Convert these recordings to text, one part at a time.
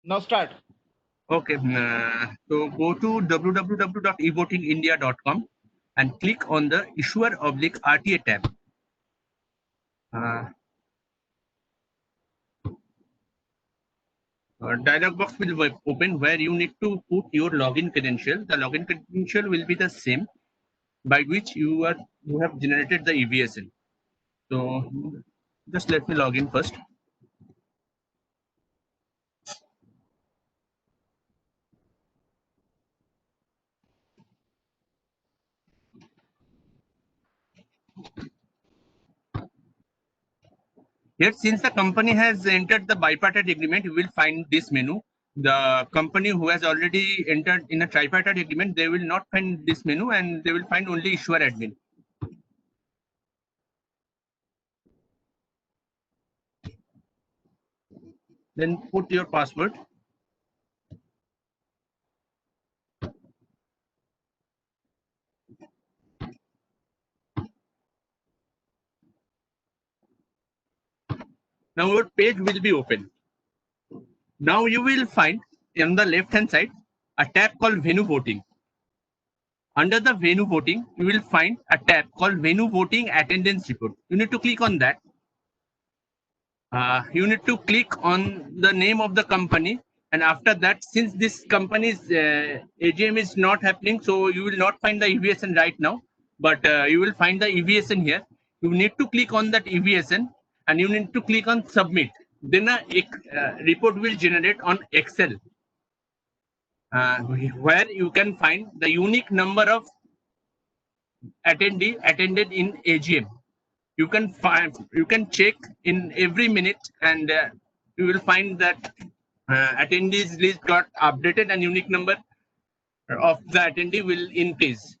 Now start. Okay, so go to www.evotingindia.com and click on the issuer/RTA tab. A dialog box will open where you need to put your login credential. The login credential will be the same by which you have generated the EVSN. So just let me log in first. Here, since the company has entered the bipartite agreement, you will find this menu. The company who has already entered in a tripartite agreement, they will not find this menu and they will find only issuer admin. Then put your password. Now your page will be open. Now you will find on the left hand side a tab called Venue Voting. Under the Venue Voting, you will find a tab called Venue Voting Attendance Report. You need to click on that. You need to click on the name of the company, and after that, since this company's AGM is not happening, so you will not find the EVSN right now, but you will find the EVSN here. You need to click on that EVSN and you need to click on submit. Then a report will generate on Excel, where you can find the unique number of attendee attended in AGM. You can check in every minute, and you will find that attendees list got updated and unique number of the attendee will increase.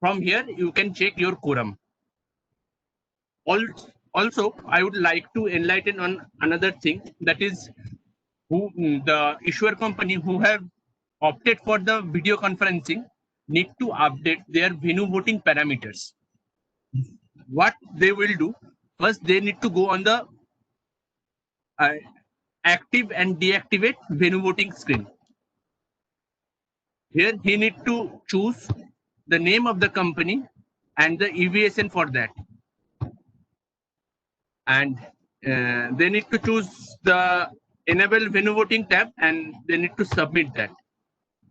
From here, you can check your quorum. Also, I would like to enlighten on another thing, that is who the issuer company who have opted for the video conferencing need to update their venue voting parameters. What they will do, first they need to go on the active and deactivate venue voting screen. Here he need to choose the name of the company and the EVSN for that, and they need to choose the enable venue voting tab and they need to submit that.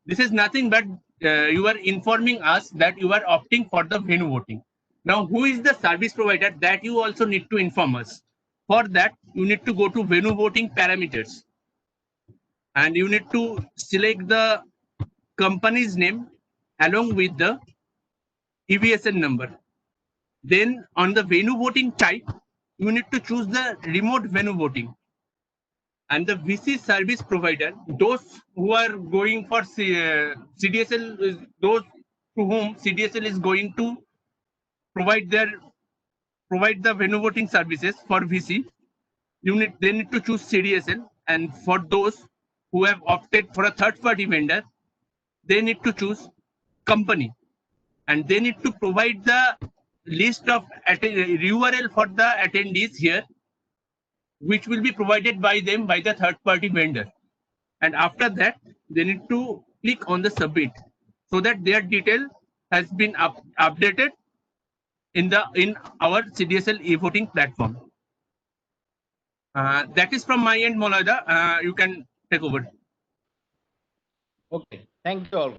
This is nothing but you are informing us that you are opting for the venue voting. Now, who is the service provider, that you also need to inform us. For that, you need to go to venue voting parameters and you need to select the company's name along with the EVSN number. Then on the venue voting type, you need to choose the remote venue voting. And the VC service provider, those who are going for CDSL, those to whom CDSL is going to provide the venue voting services for VC, they need to choose CDSL. And for those who have opted for a third party vendor, they need to choose company, and they need to provide the list of URL for the attendees here, which will be provided by them by the third party vendor. And after that, they need to click on the submit so that their detail has been updated in our CDSL e-voting platform. That is from my end, Molaida. You can take over. Okay. Thank you all.